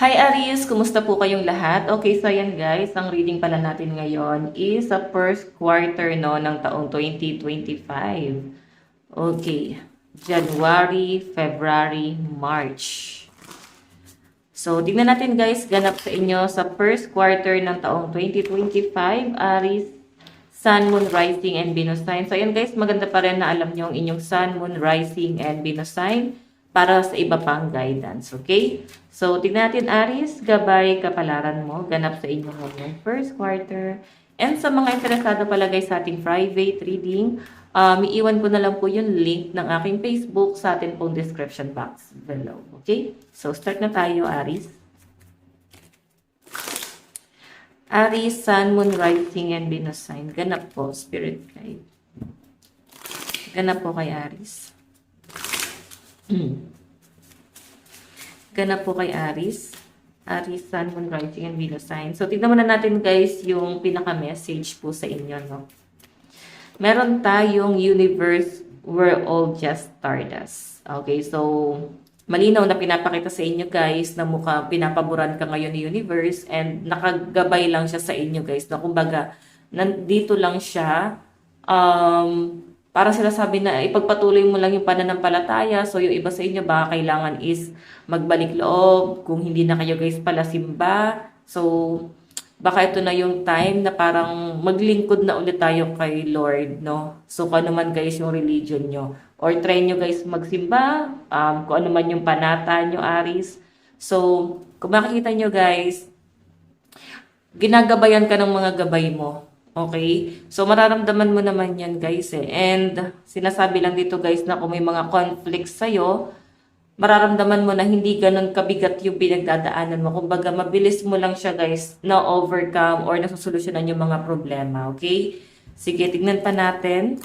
Hi Aries! Kumusta po kayong lahat? Okay, so ayan guys, ang reading pala natin ngayon is sa first quarter no, ng taong 2025. Okay, January, February, March. So, tingnan natin guys, ganap sa inyo sa first quarter ng taong 2025, Aries, Sun, Moon, Rising, and Venus sign. So, ayan guys, maganda pa rin na alam nyo ang inyong Sun, Moon, Rising, and Venus sign para sa iba pang guidance, okay? So, tignan natin, Aries, gabay kapalaran mo, ganap sa inyo ngayong first quarter. And sa mga interesado pala guys sa ating private reading, iiwan ko na lang po yung link ng aking Facebook sa atin pong description box below, okay? So, start na tayo, Aries. Aries, Sun, Moon, Rising, and Venus sign. Ganap po, Spirit Guide. Ganap po kay Aries. Ganap po kay Aries. Aries, Sun, Moon, Rising, and Venus sign. So, tignan muna natin guys yung pinaka-message po sa inyo, no? Meron tayong universe, we're all just stardust. Okay, so, malinaw na pinapakita sa inyo guys na mukhang pinapaboran ka ngayon ni universe and nakagabay lang siya sa inyo guys. Na kumbaga, nandito lang siya, para sila sabi na ipagpatuloy mo lang yung pananampalataya. So, yung iba sa inyo baka kailangan is magbalik loob. Kung hindi na kayo guys pala simba. So, baka ito na yung time na parang maglingkod na ulit tayo kay Lord, no? So, kung ano man guys yung religion nyo. Or try nyo guys magsimba. Kung ano man yung panata nyo, Aries. So, kung makikita nyo guys, ginagabayan ka ng mga gabay mo. Okay? So, mararamdaman mo naman yan, guys, eh. And, sinasabi lang dito, guys, na kung may mga conflicts sa'yo, mararamdaman mo na hindi ganun kabigat yung pinagdadaanan mo. Kumbaga, mabilis mo lang siya, guys, na overcome or nasusolusyonan yung mga problema. Okay? Sige, tignan pa natin.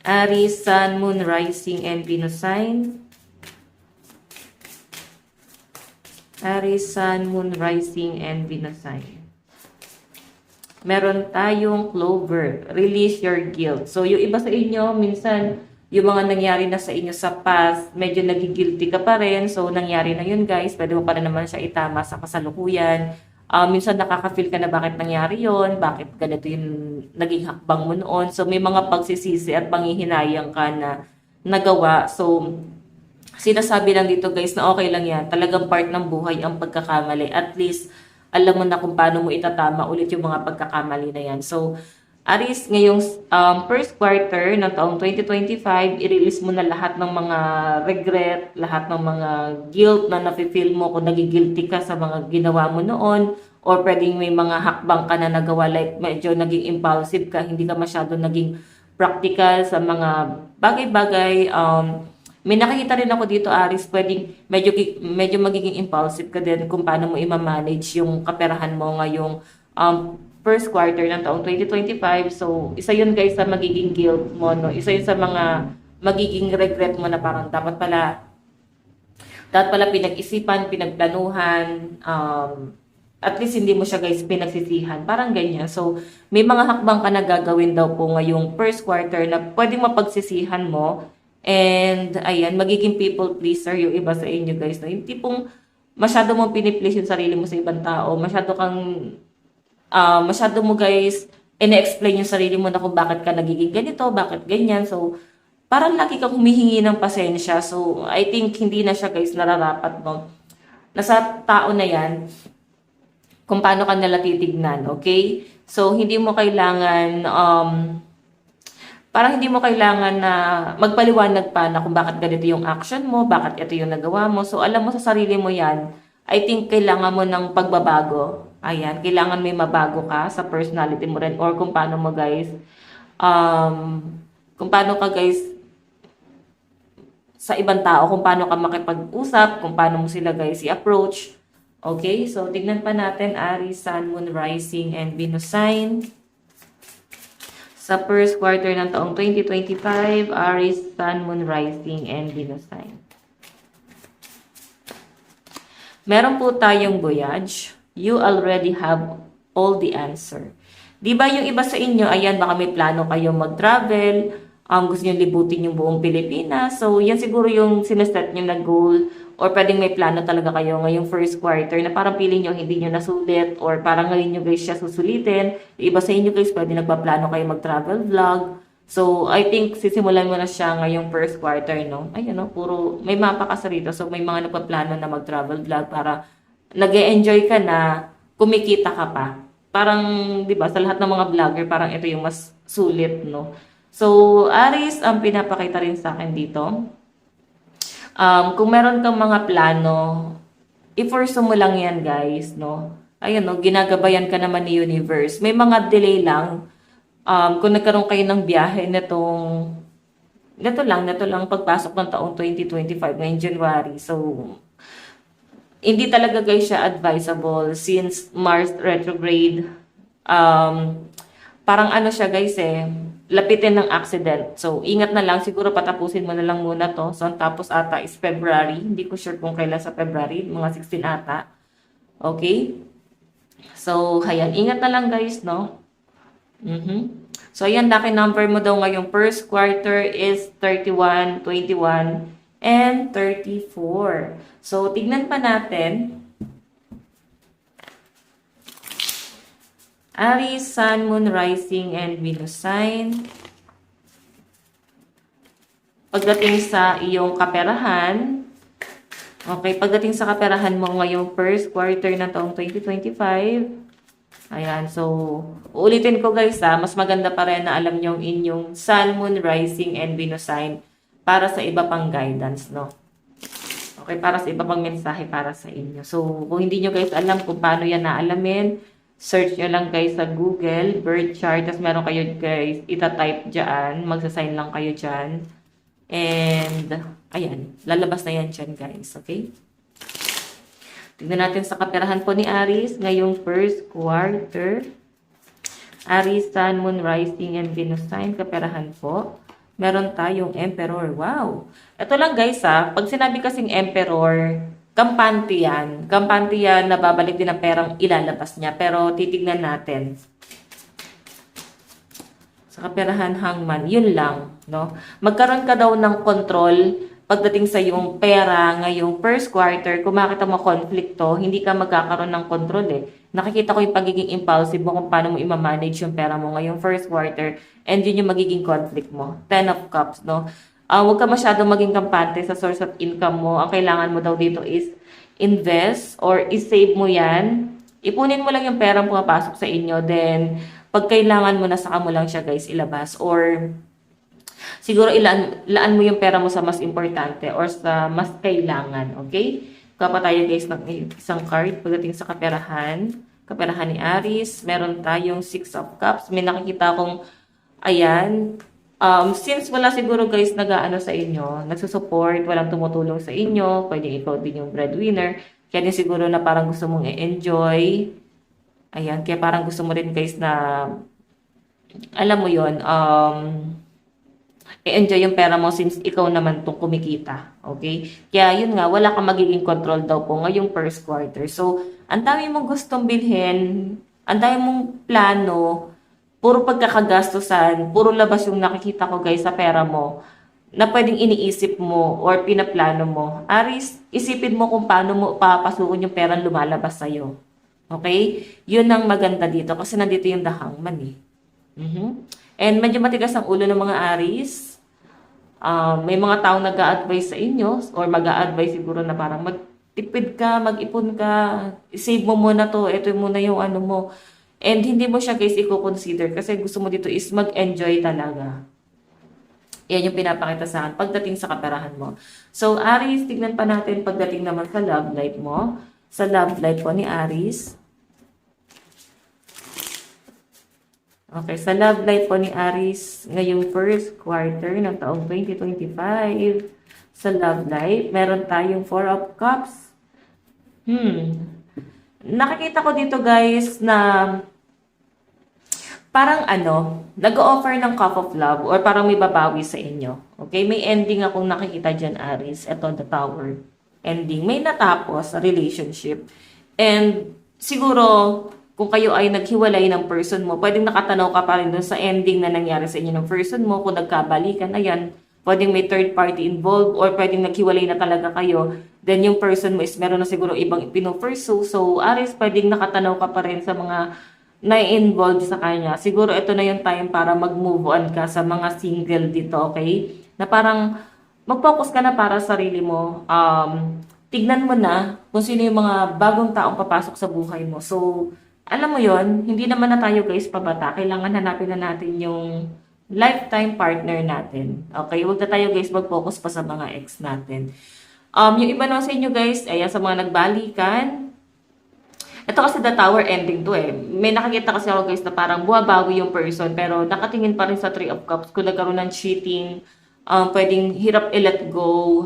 Aries, Sun, Moon, Rising, and Venus sign. Aries, Sun, Moon, Rising, and Venus sign. Meron tayong Clover, release your guilt. So, yung iba sa inyo, minsan, yung mga nangyari na sa inyo sa past, medyo nagigilty ka pa rin. So, nangyari na yun, guys. Pwede mo pa rin naman siya itama sa kasalukuyan. Minsan, nakaka-feel ka na bakit nangyari yun, bakit ganito yung naging hakbang mo noon. So, may mga pagsisisi at panghihinayang ka na nagawa. So, sinasabi lang dito guys na okay lang yan. Talagang part ng buhay ang pagkakamali. At least, alam mo na kung paano mo itatama ulit yung mga pagkakamali na yan. So, Aries, ngayong first quarter ng taong 2025, i-release mo na lahat ng mga regret, lahat ng mga guilt na nafe-feel mo kung nagigilty ka sa mga ginawa mo noon, or pwedeng may mga hakbang ka na nagawa, like medyo naging impulsive ka, hindi ka masyado naging practical sa mga bagay-bagay. May nakikita rin ako dito, Aries, pwedeng medyo magiging impulsive ka din kung paano mo i-manage yung kaperahan mo ngayong first quarter ng taong 2025. So, isa yun guys sa magiging guilt mo, no? Isa yun sa mga magiging regret mo na parang dapat pala pinag-isipan, pinagplanuhan, at least hindi mo siya guys pinagsisihan. Parang ganyan. So, may mga hakbang ka na gagawin daw po ngayong first quarter na pwedeng mapagsisihan mo. And, ayan, magiging people pleaser yung iba sa inyo guys. No? Yung tipong masyado mong piniplease yung sarili mo sa ibang tao. Masyado mo guys ina-explain yung sarili mo na kung bakit ka nagiging ganito, bakit ganyan. So, parang lagi kang humihingi ng pasensya. So, I think hindi na siya guys nararapat mo. Nasa tao na yan kung paano ka nila titignan, okay? So, hindi mo kailangan na magpaliwanag pa na kung bakit ganito yung action mo, bakit ito yung nagawa mo. So, alam mo sa sarili mo yan, I think kailangan mo ng pagbabago. Ayan, kailangan may mabago ka sa personality mo rin or kung paano mo guys, kung paano ka guys sa ibang tao, kung paano ka makipag-usap, kung paano mo sila guys i-approach. Okay, so tignan pa natin Aries, Sun, Moon, Rising, and Venus sign. Sa first quarter ng taong 2025, Aries, Sun, Moon, Rising, and Venus sign. Meron po tayong voyage. You already have all the answer. Di ba yung iba sa inyo, ayan, baka may plano kayo mag-travel, gusto nyo libutin yung buong Pilipinas. So, yan siguro yung sineset nyo na goal or pwedeng may plano talaga kayo ngayong first quarter na parang feeling nyo hindi nyo nasulit or parang ngayon nyo guys siya susulitin. Iba sa inyo guys, pwede nagpaplano kayo mag-travel vlog. So, I think sisimulan mo na siya ngayong first quarter, no? Ayun, no? Puro, may mapa kasi rito. So, may mga nagpaplano na mag-travel vlog para nag-e-enjoy ka na, kumikita ka pa. Parang, di ba, sa lahat ng mga vlogger, parang ito yung mas sulit, no? So, Aris, ang pinapakita rin sa akin dito, kung meron kang mga plano, i-force mo lang yan, guys, no? Ayun, no? Ginagabayan ka naman ni Universe. May mga delay lang. Kung nagkaroon kayo ng biyahe neto lang, pagpasok ng taong 2025, ngayong January. So, hindi talaga guys siya advisable since Mars retrograde. Parang ano siya guys lapitin ng accident. So, ingat na lang. Siguro patapusin mo na lang muna to. So, ang tapos ata is February. Hindi ko sure kung kailan sa February. Mga 16 ata. Okay? So, ayan. Ingat na lang guys, no? So, ayan. Lucky number mo daw ngayong first quarter is 31, 21, and 34. So, tignan pa natin. Aries, Sun, Moon, Rising, and Venus sign. Pagdating sa iyong kaperahan, okay, pagdating sa kaperahan mo ngayong first quarter ng taong 2025, ayan, so, uulitin ko guys mas maganda pa rin na alam nyo inyong Sun, Moon, Rising, and Venus sign para sa iba pang guidance, no? Okay, para sa iba pang mensahe para sa inyo. So, kung hindi nyo guys alam kung paano yan naalamin, search nyo lang guys sa Google, birth chart, tapos meron kayo guys, itatype dyan, magsasign lang kayo dyan. And, ayan, lalabas na yan dyan guys, okay? Tignan natin sa kaperahan po ni Aries, ngayong first quarter. Aries, Sun, Moon, Rising, and Venus sign, kaperahan po. Meron tayong Emperor, wow! Ito lang guys pag sinabi kasing Emperor, kampante yan. Kampante yan, nababalik din ang perang ilalabas niya. Pero titignan natin. Sa kaperahan hangman, yun lang. No? Magkaroon ka daw ng control pagdating sa yung pera ngayong first quarter. Kung makita mo konflikto, hindi ka magkakaroon ng control Nakikita ko yung pagiging impulsive mo kung paano mo i-manage yung pera mo ngayong first quarter. And yun yung magiging conflict mo. 10 of Cups, no? Huwag ka masyadong maging kampante sa source of income mo. Ang kailangan mo daw dito is invest or i-save mo yan. Ipunin mo lang yung perang pumapasok sa inyo. Then, pag kailangan mo na, saka mo lang siya guys ilabas. Or, siguro ilaan mo yung pera mo sa mas importante or sa mas kailangan. Okay? Kuha pa tayo guys ng isang card pagdating sa kaperahan. Kaperahan ni Aries. Meron tayong 6 of Cups. May nakikita akong, ayan, since wala siguro guys nag-aano sa inyo, nagsusupport, walang tumutulong sa inyo, pwede ikaw din yung breadwinner, kaya din siguro na parang gusto mong i-enjoy. Ayan, kaya parang gusto mo rin guys na, alam mo yon i-enjoy yung pera mo since ikaw naman tong kumikita. Okay? Kaya yun nga, wala kang magiging control daw po ngayong first quarter. So, ang dami mong gustong bilhin, ang dami mong plano, puro pagkakagastusan, puro labas yung nakikita ko guys sa pera mo na pwedeng iniisip mo or pinaplano mo. Aries, isipin mo kung paano mo papasukin yung pera lumalabas sa'yo. Okay? Yun ang maganda dito kasi nandito yung the hangman And medyo matigas ang ulo ng mga Aries. May mga taong nag-a-advise sa inyo or mag-a-advise siguro na parang magtipid ka, mag-ipon ka, save mo muna to, ito muna yung ano mo. And hindi mo siya guys i-consider kasi gusto mo dito is mag-enjoy talaga. Yan yung pinapakita sa akin pagdating sa kaperahan mo. So, Aries, tignan pa natin pagdating naman sa love life mo. Sa love life po ni Aries. Okay, sa love life po ni Aries, ngayong first quarter ng taong 2025, sa love life, meron tayong 4 of Cups. Nakikita ko dito guys na parang nag-o-offer ng cup of love or parang may babawi sa inyo. Okay, may ending akong nakikita dyan, Aries. Ito, the Tower. Ending. May natapos sa relationship. And siguro, kung kayo ay naghiwalay ng person mo, pwedeng nakatanaw ka pa rin dun sa ending na nangyari sa inyo ng person mo. Kung nagkabalikan, ayan, pwedeng may third party involved or pwedeng naghiwalay na talaga kayo. Then yung person mo is meron na siguro ibang pino-pursue. So, Aries, pwedeng nakatanaw ka pa rin sa mga na-involved sa kanya. Siguro ito na yung time para mag-move on ka sa mga single dito, okay? Na parang mag-focus ka na para sa sarili mo. Tignan mo na kung sino yung mga bagong taong papasok sa buhay mo. So, alam mo yon, hindi naman na tayo guys pabata. Kailangan hanapin na natin yung lifetime partner natin. Okay? Huwag na tayo guys mag-focus pa sa mga ex natin. Yung iba naman sa inyo guys, ayan, sa mga nagbalikan, ito kasi the tower ending to eh. May nakikita kasi ako guys na parang buwabago yung person pero nakatingin pa rin sa Three of Cups kung nagkaroon ng cheating, pwedeng hirap i-let go.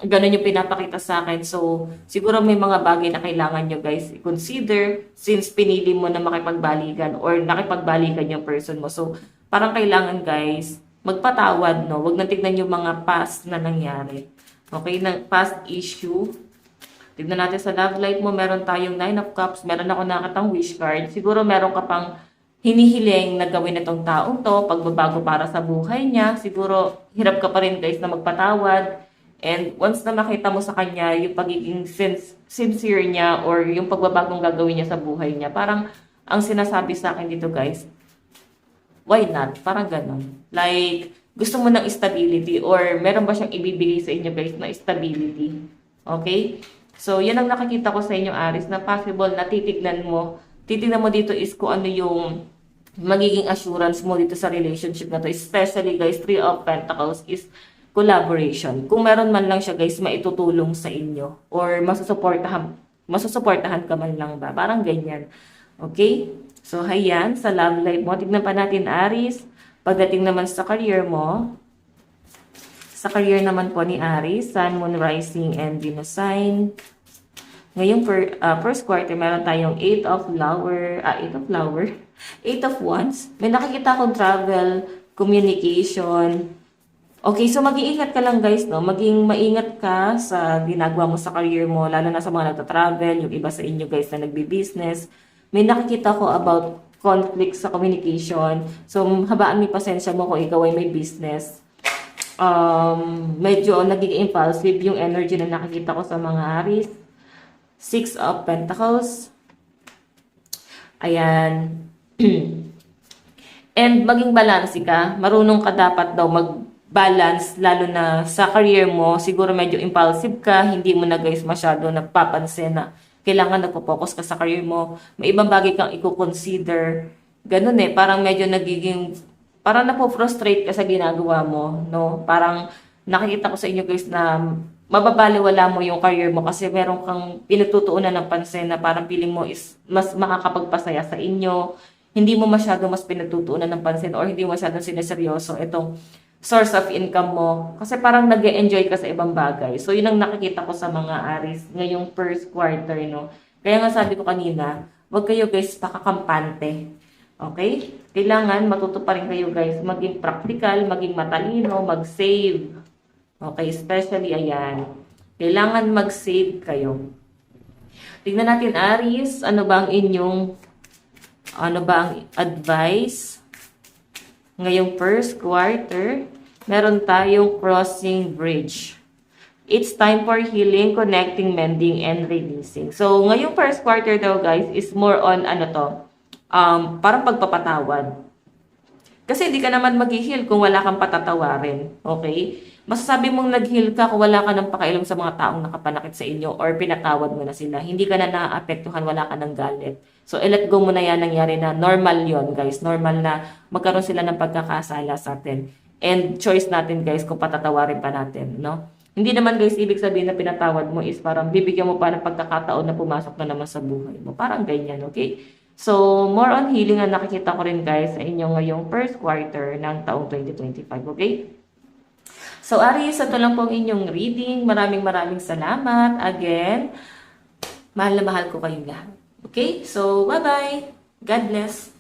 Ganun yung pinapakita sa akin. So, siguro may mga bagay na kailangan nyo guys i-consider since pinili mo na makipagbalikan or nakipagbalikan yung person mo. So, parang kailangan guys magpatawad, no? Huwag na tignan yung mga past na nangyari. Okay? Na past issue. Tignan natin sa love life mo, meron tayong 9 of Cups, meron ako nakatang wish card. Siguro meron ka pang hinihiling na gawin itong taong to, pagbabago para sa buhay niya. Siguro hirap ka pa rin guys na magpatawad. And once na makita mo sa kanya yung pagiging sincere niya or yung pagbabagong gagawin niya sa buhay niya, parang ang sinasabi sa akin dito guys, why not? Parang ganon. Like, gusto mo ng stability or meron ba siyang ibibigay sa inyo guys na stability? Okay? So, yan ang nakikita ko sa inyo, Aries, na possible na titignan mo. Titignan mo dito is kung ano yung magiging assurance mo dito sa relationship na to. Especially, guys, Three of Pentacles is collaboration. Kung meron man lang siya, guys, maitutulong sa inyo. Or masusuportahan ka man lang ba? Parang ganyan. Okay? So, hayan, sa love life mo. Tignan pa natin, Aries. Pagdating naman sa career mo, sa career naman po ni Aries, Sun, Moon, Rising, and Venus sign. Ngayong first quarter, meron tayong 8 of flower, 8 of wands. May nakikita akong travel, communication. Okay, so mag-iingat ka lang guys, no? Maging maingat ka sa ginagawa mo sa career mo, lalo na sa mga nagta-travel, yung iba sa inyo guys na nagbi-business. May nakikita ko about conflict sa communication. So, habaan mo pasensya mo kung ikaw ay may business. Medyo nagiging impulsive yung energy na nakikita ko sa mga Aries. 6 of Pentacles. Ayan. And maging balance ka. Marunong ka dapat daw mag-balance, lalo na sa career mo. Siguro medyo impulsive ka, hindi mo na guys masyado napapansin na kailangan nagpo-focus ka sa career mo. May ibang bagay kang i-consider. Ganun eh, parang medyo nagiging parang napo-frustrate ka sa ginagawa mo, no? Parang nakikita ko sa inyo guys na mababaliwala mo yung career mo kasi meron kang pinagtutuunan ng pansin na parang feeling mo is mas makakapagpasaya sa inyo. Hindi mo masyado mas pinagtutuunan ng pansin or hindi mo masyadong sineseryoso itong source of income mo. Kasi parang nag-e-enjoy ka sa ibang bagay. So, yun ang nakikita ko sa mga Aries ngayong first quarter, no? Kaya nga sabi ko kanina, wag kayo guys pakakampante. Okay? Kailangan matuto pa rin kayo guys maging practical, maging matalino, mag-save. Okay? Especially, ayan. Kailangan mag-save kayo. Tignan natin, Aries, ano ba ang advice? Ngayong first quarter, meron tayong crossing bridge. It's time for healing, connecting, mending, and releasing. So, ngayong first quarter daw guys is more on parang pagpapatawad. Kasi hindi ka naman mag-heal kung wala kang patatawarin. Okay? Masasabi mong nag-heal ka kung wala ka ng pakailam sa mga taong nakapanakit sa inyo or pinatawad mo na sila. Hindi ka na naaapektuhan, wala ka ng galit. So, i-let go mo na yan, nangyari na. Normal yon guys. Normal na magkaroon sila ng pagkakasala sa atin. And choice natin guys kung patatawarin pa natin. No? Hindi naman guys, ibig sabihin na pinatawad mo is parang bibigyan mo pa ng pagkakataon na pumasok na naman sa buhay mo. Parang ganyan, okay? So, more on healing ang nakikita ko rin guys sa inyo ngayong first quarter ng taong 2025, okay? So, Aries, ito lang po ang inyong reading. Maraming salamat. Again, mahal na mahal ko kayong lahat. Okay? So, bye-bye. God bless.